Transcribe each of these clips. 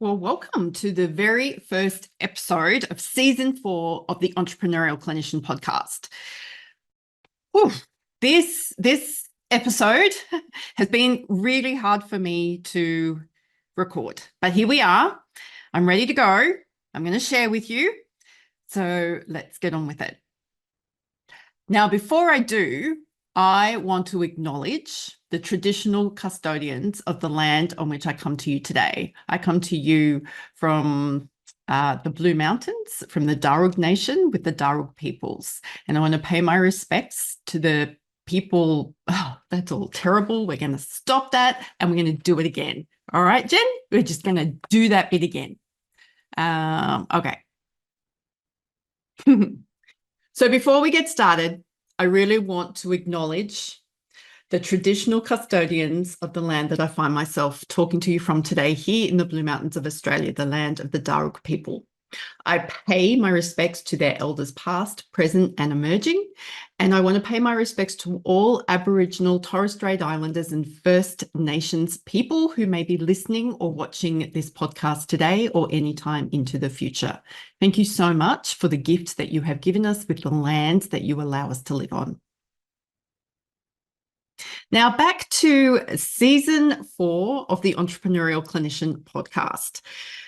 Well, welcome to the very first episode of season 4 of the Entrepreneurial Clinician podcast. Whew, this episode has been really hard for me to record, but here we are. I'm ready to go. I'm going to share with you. So let's get on with it. Now, before I do, I want to acknowledge the traditional custodians of the land on which I come to you today. I come to you from the Blue Mountains, from the Darug Nation with the Darug peoples. And I want to pay my respects to the people. Oh, that's all terrible. We're going to stop that and we're going to do it again. All right, Jen, we're just going to do that bit again. Okay. So before we get started, I really want to acknowledge the traditional custodians of the land that I find myself talking to you from today here in the Blue Mountains of Australia, the land of the Darug people. I pay my respects to their elders past, present and emerging, and I want to pay my respects to all Aboriginal, Torres Strait Islanders and First Nations people who may be listening or watching this podcast today or anytime into the future. Thank you so much for the gift that you have given us with the land that you allow us to live on. Now, back to season 4 of the Entrepreneurial Clinician podcast.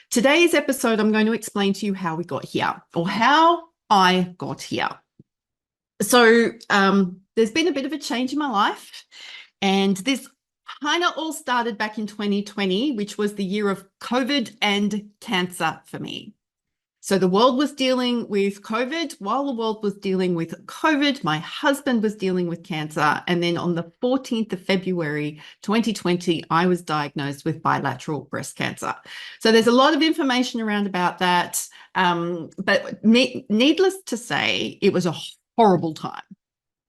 Today's episode, I'm going to explain to you how we got here or how I got here. So there's been a bit of a change in my life, and this kind of all started back in 2020, which was the year of COVID and cancer for me. So the world was dealing with COVID. While the world was dealing with COVID, my husband was dealing with cancer. And then on the 14th of February, 2020, I was diagnosed with bilateral breast cancer. So there's a lot of information around about that. But needless to say, it was a horrible time.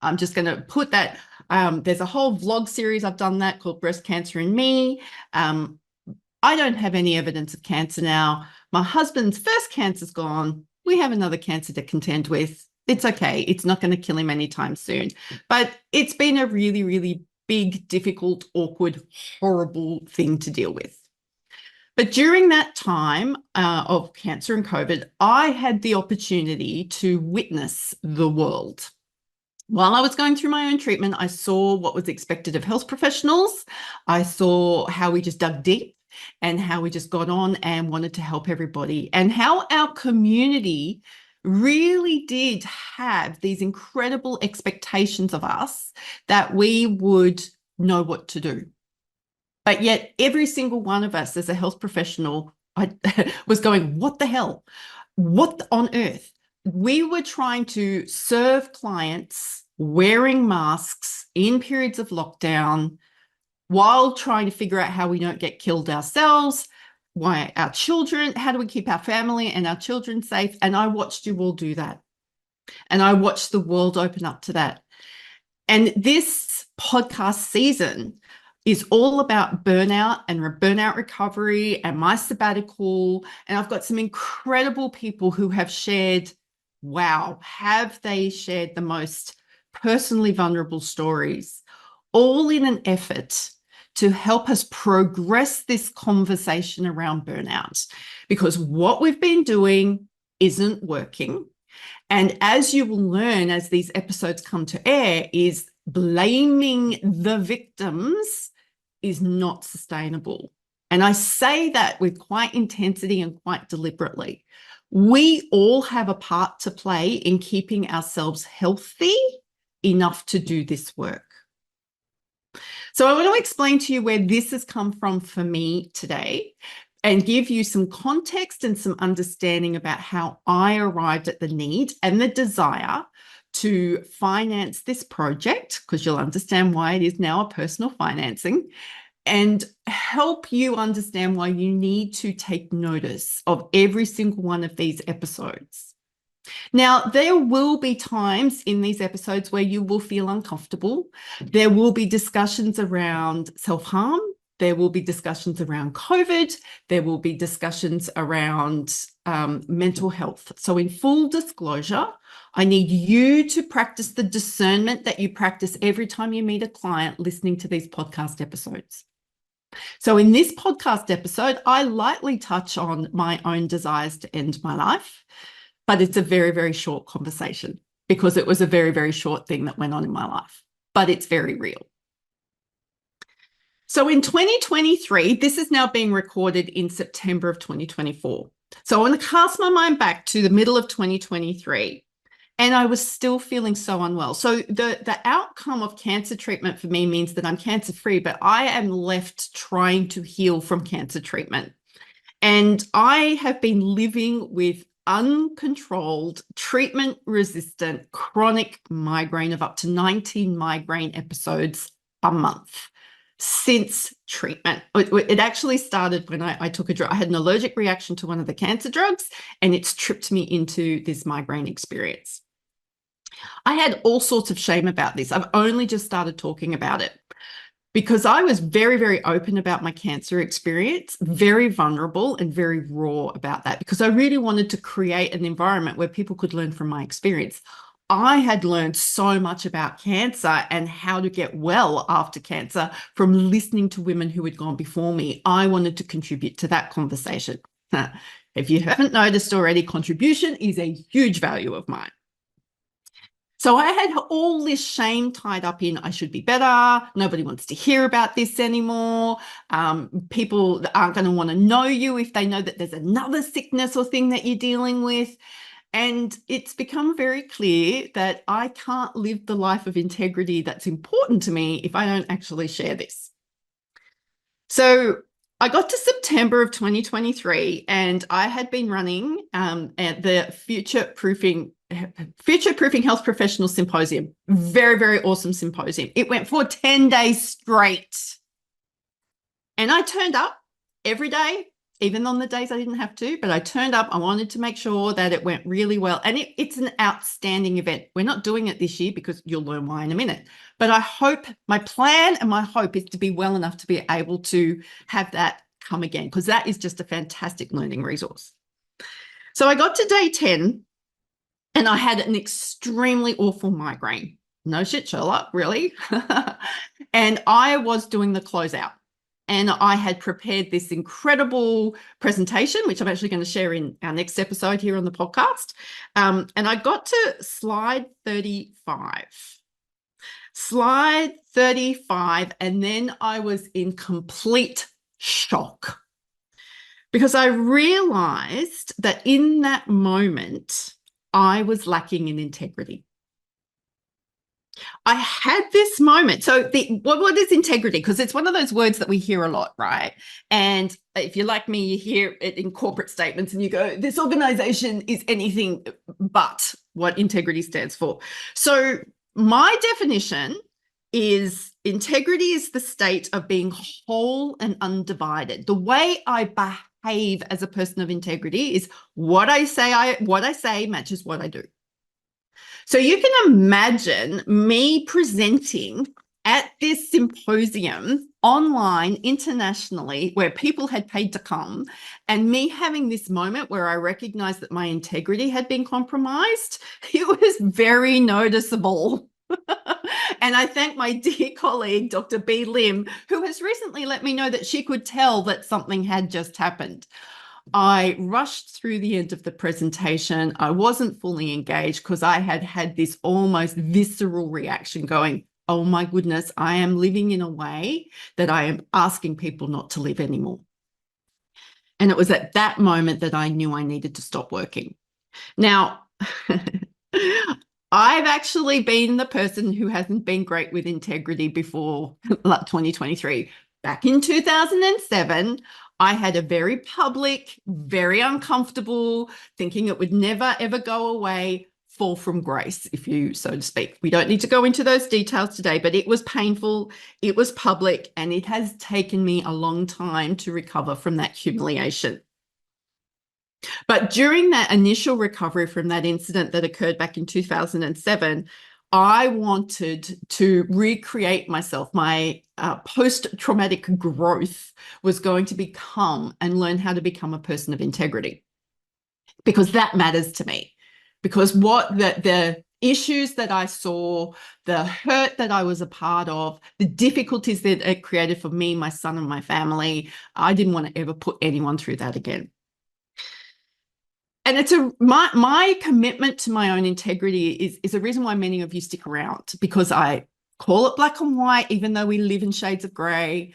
I'm just going to put that. There's a whole vlog series I've done that called Breast Cancer and Me. I don't have any evidence of cancer now. My husband's first cancer's gone. We have another cancer to contend with. It's okay. It's not going to kill him anytime soon. But it's been a really, really big, difficult, awkward, horrible thing to deal with. But during that time of cancer and COVID, I had the opportunity to witness the world. While I was going through my own treatment, I saw what was expected of health professionals. I saw how we just dug deep and how we just got on and wanted to help everybody, and how our community really did have these incredible expectations of us that we would know what to do. But yet every single one of us as a health professional was going, what the hell? What on earth? We were trying to serve clients wearing masks in periods of lockdown, while trying to figure out how we don't get killed ourselves, why our children, how do we keep our family and our children safe? And I watched you all do that. And I watched the world open up to that. And this podcast season is all about burnout and burnout recovery and my sabbatical. And I've got some incredible people who have shared, wow, have they shared the most personally vulnerable stories, all in an effort to help us progress this conversation around burnout, because what we've been doing isn't working. And as you will learn as these episodes come to air, is blaming the victims is not sustainable. And I say that with quite intensity and quite deliberately. We all have a part to play in keeping ourselves healthy enough to do this work. So I want to explain to you where this has come from for me today and give you some context and some understanding about how I arrived at the need and the desire to finance this project, because you'll understand why it is now a personal financing, and help you understand why you need to take notice of every single one of these episodes. Now, there will be times in these episodes where you will feel uncomfortable. There will be discussions around self-harm. There will be discussions around COVID. There will be discussions around mental health. So in full disclosure, I need you to practice the discernment that you practice every time you meet a client listening to these podcast episodes. So in this podcast episode, I lightly touch on my own desires to end my life, but it's a very, very short conversation because it was a very, very short thing that went on in my life, but it's very real. So in 2023, this is now being recorded in September of 2024. So I want to cast my mind back to the middle of 2023. And I was still feeling so unwell. So the outcome of cancer treatment for me means that I'm cancer free, but I am left trying to heal from cancer treatment. And I have been living with uncontrolled, treatment resistant, chronic migraine of up to 19 migraine episodes a month since treatment. It actually started when I took a drug. I had an allergic reaction to one of the cancer drugs, and it's tripped me into this migraine experience. I had all sorts of shame about this. I've only just started talking about it because I was very, very open about my cancer experience, very vulnerable and very raw about that, because I really wanted to create an environment where people could learn from my experience. I had learned so much about cancer and how to get well after cancer from listening to women who had gone before me. I wanted to contribute to that conversation. If you haven't noticed already, contribution is a huge value of mine. So I had all this shame tied up in I should be better. Nobody wants to hear about this anymore. People aren't going to want to know you if they know that there's another sickness or thing that you're dealing with. And it's become very clear that I can't live the life of integrity that's important to me if I don't actually share this. So I got to September of 2023 and I had been running at the Future Proofing Health Professional Symposium. Very, very awesome symposium. It went for 10 days straight. And I turned up every day, even on the days I didn't have to, but I turned up. I wanted to make sure that it went really well. And it's an outstanding event. We're not doing it this year because you'll learn why in a minute. But I hope, my plan and my hope is to be well enough to be able to have that come again, because that is just a fantastic learning resource. So I got to day 10 and I had an extremely awful migraine. No shit, Sherlock, really. And I was doing the closeout. And I had prepared this incredible presentation, which I'm actually going to share in our next episode here on the podcast. And I got to slide 35. Slide 35, and then I was in complete shock because I realized that in that moment, I was lacking in integrity. I had this moment. So what is integrity? Because it's one of those words that we hear a lot, right? And if you're like me, you hear it in corporate statements and you go, this organization is anything but what integrity stands for. So my definition is integrity is the state of being whole and undivided. The way I behave as a person of integrity is what I say matches what I do. So you can imagine me presenting at this symposium online internationally where people had paid to come, and me having this moment where I recognized that my integrity had been compromised. It was very noticeable. And I thank my dear colleague, Dr. B. Lim, who has recently let me know that she could tell that something had just happened. I rushed through the end of the presentation. I wasn't fully engaged because I had had this almost visceral reaction going, oh my goodness, I am living in a way that I am asking people not to live anymore. And it was at that moment that I knew I needed to stop working. Now, I've actually been the person who hasn't been great with integrity before 2023. Back in 2007, I had a very public, very uncomfortable, thinking it would never, ever go away, fall from grace, if you so to speak. We don't need to go into those details today, but it was painful, it was public, and it has taken me a long time to recover from that humiliation. But during that initial recovery from that incident that occurred back in 2007, I wanted to recreate myself. My post-traumatic growth was going to become and learn how to become a person of integrity, because that matters to me. Because what the issues that I saw, the hurt that I was a part of, the difficulties that it created for me, my son, and my family. I didn't want to ever put anyone through that again. And it's my commitment to my own integrity is a reason why many of you stick around, because I call it black and white, even though we live in shades of gray.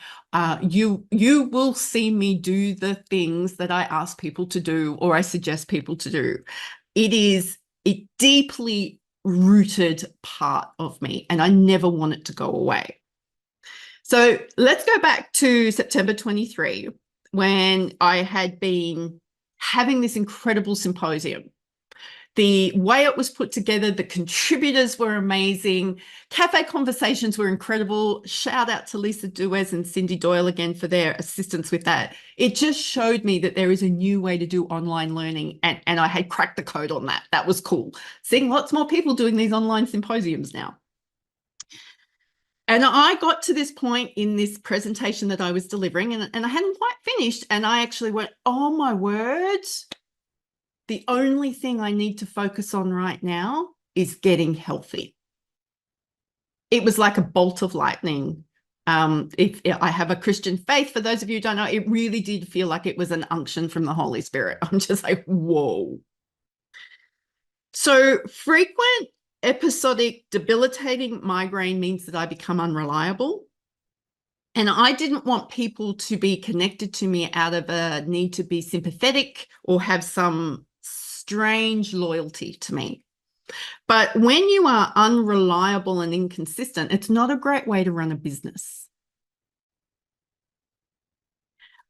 You will see me do the things that I ask people to do or I suggest people to do. It is a deeply rooted part of me, and I never want it to go away. So let's go back to September 23, when I had been having this incredible symposium. The way it was put together, the contributors were amazing. Cafe conversations were incredible. Shout out to Lisa Duez and Cindy Doyle again for their assistance with that. It just showed me that there is a new way to do online learning, and I had cracked the code on that. That was cool. Seeing lots more people doing these online symposiums now. And I got to this point in this presentation that I was delivering, and I hadn't quite finished, and I actually went, oh my word, the only thing I need to focus on right now is getting healthy. It was like a bolt of lightning. If I have a Christian faith, for those of you who don't know, it really did feel like it was an unction from the Holy Spirit. I'm just like, whoa. So frequent, episodic, debilitating migraine means that I become unreliable. And I didn't want people to be connected to me out of a need to be sympathetic or have some strange loyalty to me. But when you are unreliable and inconsistent, it's not a great way to run a business.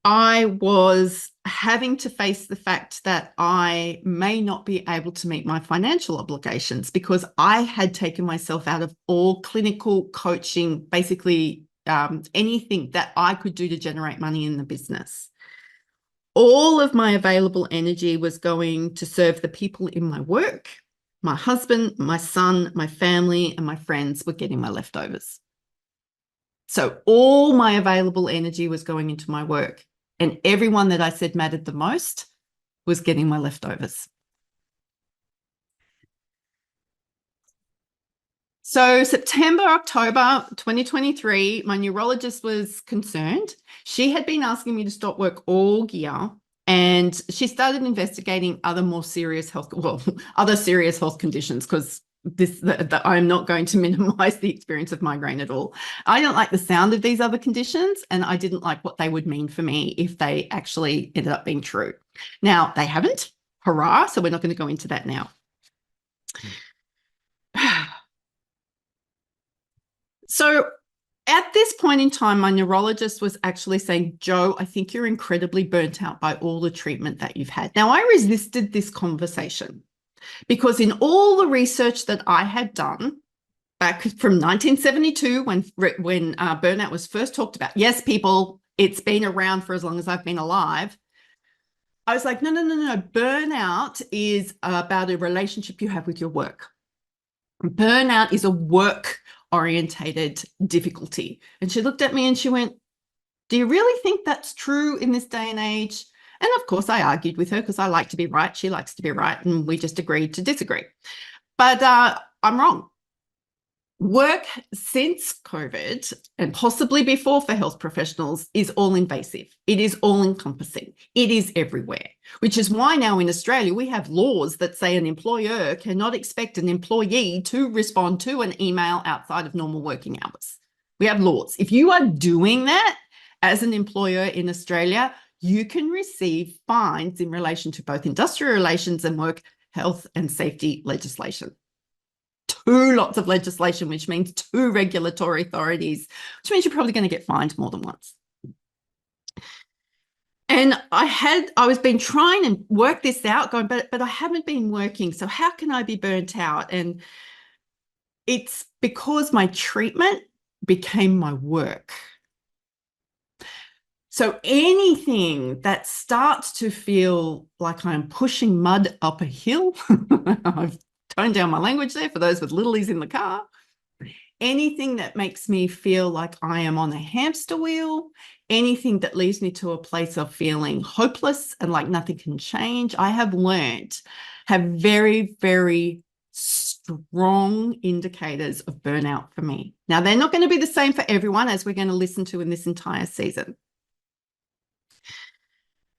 I was having to face the fact that I may not be able to meet my financial obligations because I had taken myself out of all clinical coaching, basically anything that I could do to generate money in the business. All of my available energy was going to serve the people in my work. My husband, my son, my family, and my friends were getting my leftovers. So all my available energy was going into my work, and everyone that I said mattered the most was getting my leftovers. So September, October 2023, my neurologist was concerned. She had been asking me to stop work all year, and she started investigating other more serious health, other serious health conditions, because I'm not going to minimize the experience of migraine at all. I don't like the sound of these other conditions, and I didn't like what they would mean for me if they actually ended up being true. Now, they haven't. Hurrah. So we're not going to go into that now. So at this point in time, my neurologist was actually saying, Jo, I think you're incredibly burnt out by all the treatment that you've had. Now, I resisted this conversation because in all the research that I had done back from 1972, when burnout was first talked about, yes, people, it's been around for as long as I've been alive. I was like, no. Burnout is about a relationship you have with your work. Burnout is a work-orientated difficulty. And she looked at me and she went, do you really think that's true in this day and age? And of course, I argued with her because I like to be right. She likes to be right. And we just agreed to disagree. But I'm wrong. Work since COVID and possibly before for health professionals is all invasive. It is all encompassing. It is everywhere, which is why now in Australia, we have laws that say an employer cannot expect an employee to respond to an email outside of normal working hours. We have laws. If you are doing that as an employer in Australia, you can receive fines in relation to both industrial relations and work health and safety legislation. 2 lots of legislation, which means 2 regulatory authorities, which means you're probably going to get fined more than once. And I was been trying to work this out, going, but I haven't been working. So how can I be burnt out? And it's because my treatment became my work. So anything that starts to feel like I'm pushing mud up a hill, I've toned down my language there for those with littlies in the car. Anything that makes me feel like I am on a hamster wheel, anything that leads me to a place of feeling hopeless and like nothing can change, I have learned have very, very strong indicators of burnout for me. Now, they're not going to be the same for everyone, as we're going to listen to in this entire season.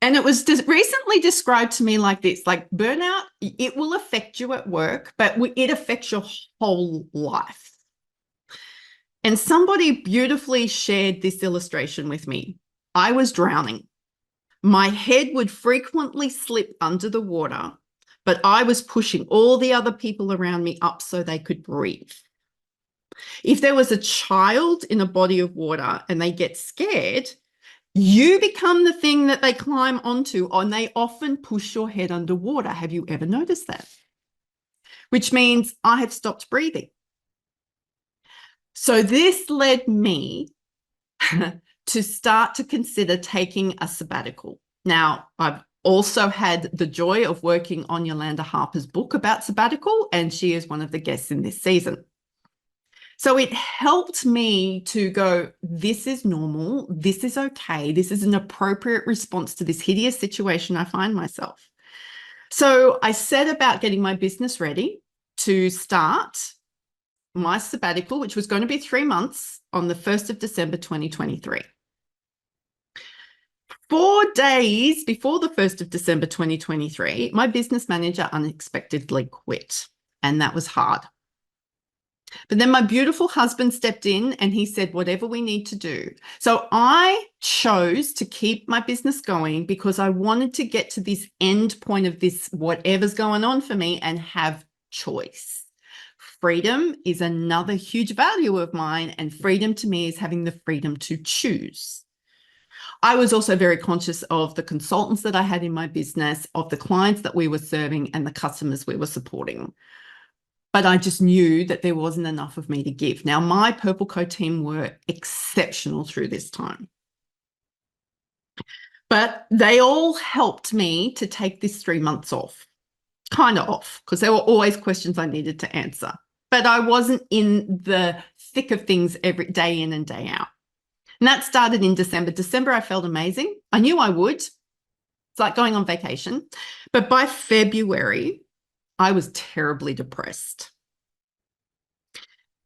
And it was recently described to me like this, like burnout, it will affect you at work, but it affects your whole life. And somebody beautifully shared this illustration with me. I was drowning. My head would frequently slip under the water, but I was pushing all the other people around me up so they could breathe. If there was a child in a body of water and they get scared, you become the thing that they climb onto, and they often push your head underwater. Have you ever noticed that? Which means I have stopped breathing. So this led me to start to consider taking a sabbatical. Now, I've also had the joy of working on Yolanda Harper's book about sabbatical, and she is one of the guests in this season. So it helped me to go, this is normal, this is okay, this is an appropriate response to this hideous situation I find myself. So I set about getting my business ready to start my sabbatical, which was going to be 3 months, on the 1st of December 2023. 4 days before the 1st of December 2023, my business manager unexpectedly quit, and that was hard. But then my beautiful husband stepped in and he said, whatever we need to do. So I chose to keep my business going because I wanted to get to this end point of this, whatever's going on for me, and have choice. Freedom is another huge value of mine, and freedom to me is having the freedom to choose. I was also very conscious of the consultants that I had in my business, of the clients that we were serving, and the customers we were supporting. But I just knew that there wasn't enough of me to give. Now, my Purple Co team were exceptional through this time. But they all helped me to take this 3 months off, kind of off, because there were always questions I needed to answer. But I wasn't in the thick of things every day in and day out. And that started in December. December, I felt amazing. I knew I would. It's like going on vacation. But by February, I was terribly depressed.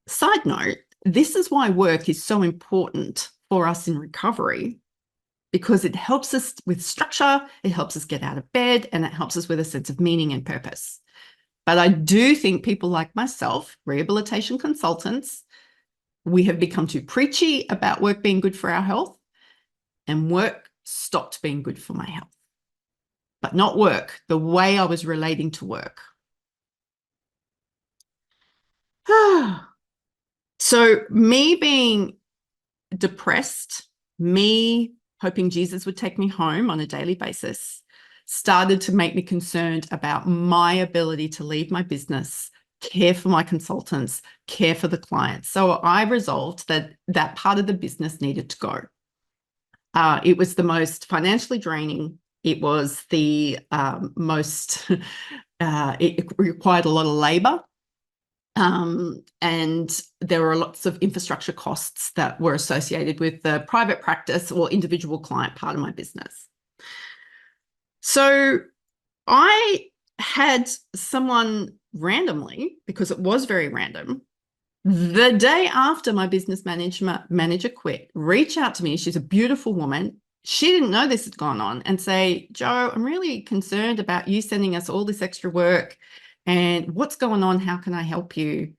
Side note, this is why work is so important for us in recovery, because it helps us with structure, it helps us get out of bed, and it helps us with a sense of meaning and purpose. But I do think people like myself, rehabilitation consultants, we have become too preachy about work being good for our health, and work stopped being good for my health. But not work, the way I was relating to work. So me being depressed, me hoping Jesus would take me home on a daily basis, started to make me concerned about my ability to leave my business, care for my consultants, care for the clients. So I resolved that that part of the business needed to go. It was the most financially draining. It was the most, it required a lot of labor. And there were lots of infrastructure costs that were associated with the private practice or individual client part of my business. So I had someone randomly, because it was very random, the day after my business manager quit, reach out to me. She's a beautiful woman. She didn't know this had gone on, and say, Jo, I'm really concerned about you sending us all this extra work, and what's going on? How can I help you?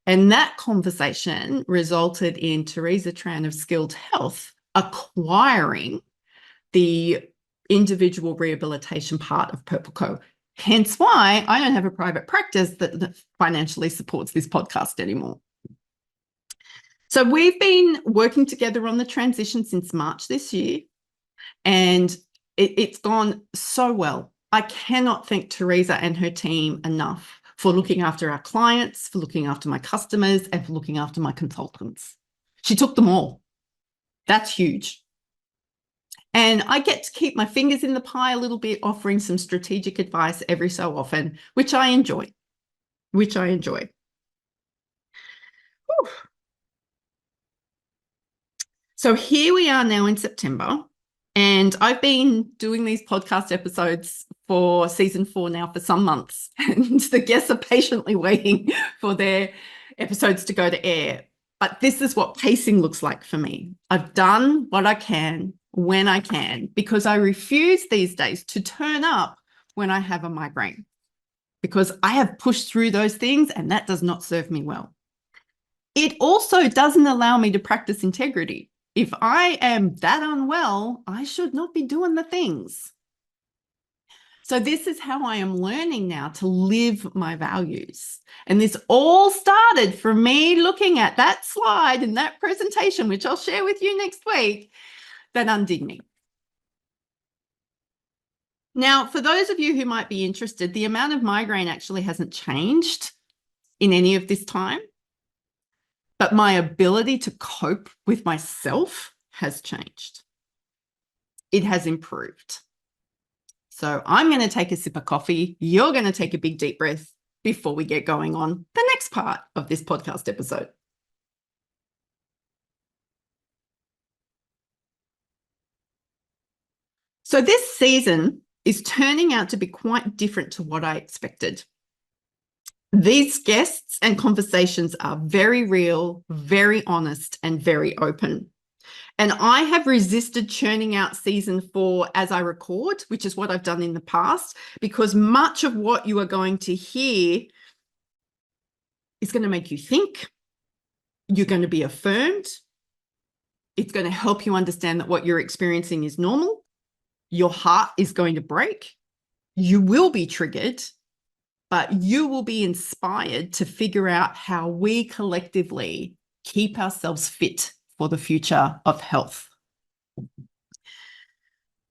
And that conversation resulted in Teresa Tran of Skilled Health acquiring the individual rehabilitation part of Purple Co. Hence why I don't have a private practice that financially supports this podcast anymore. So we've been working together on the transition since March this year, and it's gone so well. I cannot thank Teresa and her team enough for looking after our clients, for looking after my customers, and for looking after my consultants. She took them all. That's huge. And I get to keep my fingers in the pie a little bit, offering some strategic advice every so often, which I enjoy. Whew. So here we are now in September, And I've been doing these podcast episodes for season 4 now for some months, and the guests are patiently waiting for their episodes to go to air. But this is what pacing looks like for me. I've done what I can when I can, because I refuse these days to turn up when I have a migraine, because I have pushed through those things and that does not serve me well. It also doesn't allow me to practice integrity. If I am that unwell, I should not be doing the things. So this is how I am learning now to live my values. And this all started from me looking at that slide in that presentation, which I'll share with you next week, that undid me. Now, for those of you who might be interested, the amount of migraine actually hasn't changed in any of this time, but my ability to cope with myself has changed. It has improved. So I'm going to take a sip of coffee. You're going to take a big deep breath before we get going on the next part of this podcast episode. So this season is turning out to be quite different to what I expected. These guests and conversations are very real, very honest, and very open. And I have resisted churning out season 4 as I record, which is what I've done in the past, because much of what you are going to hear is going to make you think. You're going to be affirmed. It's going to help you understand that what you're experiencing is normal. Your heart is going to break. You will be triggered, but you will be inspired to figure out how we collectively keep ourselves fit for the future of health.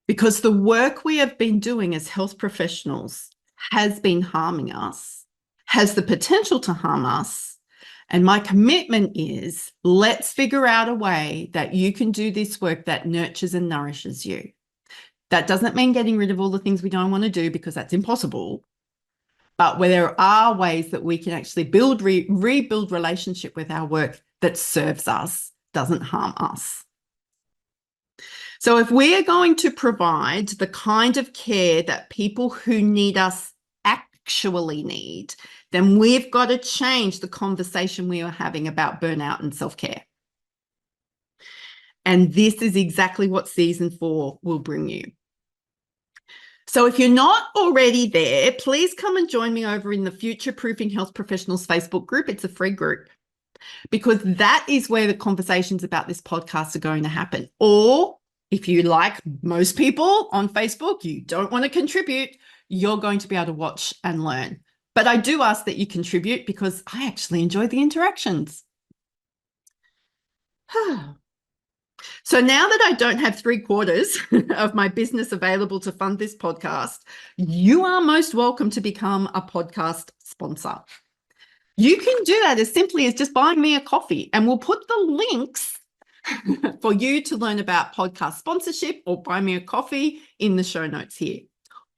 Because the work we have been doing as health professionals has been harming us, has the potential to harm us. And my commitment is, let's figure out a way that you can do this work that nurtures and nourishes you. That doesn't mean getting rid of all the things we don't want to do, because that's impossible. But where there are ways that we can actually rebuild relationship with our work that serves us, doesn't harm us. So if we are going to provide the kind of care that people who need us actually need, then we've got to change the conversation we are having about burnout and self-care. And this is exactly what season 4 will bring you. So if you're not already there, please come and join me over in the Future Proofing Health Professionals Facebook group. It's a free group, because that is where the conversations about this podcast are going to happen. Or if you, like most people on Facebook, you don't want to contribute, you're going to be able to watch and learn. But I do ask that you contribute, because I actually enjoy the interactions. So now that I don't have 3/4 of my business available to fund this podcast, you are most welcome to become a podcast sponsor. You can do that as simply as just buying me a coffee, and we'll put the links for you to learn about podcast sponsorship or buy me a coffee in the show notes here.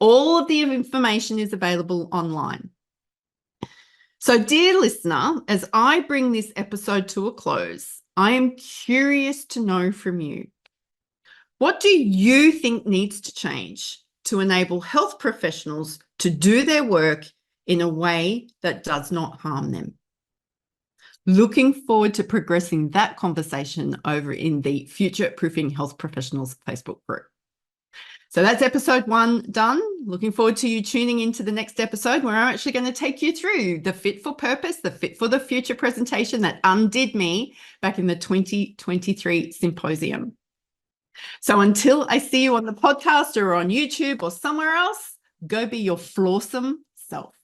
All of the information is available online. So, dear listener, as I bring this episode to a close, I am curious to know from you, what do you think needs to change to enable health professionals to do their work in a way that does not harm them? Looking forward to progressing that conversation over in the Future Proofing Health Professionals Facebook group. So that's episode 1 done. Looking forward to you tuning into the next episode, where I'm actually going to take you through the Fit for Purpose, the Fit for the Future presentation that undid me back in the 2023 symposium. So until I see you on the podcast or on YouTube or somewhere else, go be your flawsome self.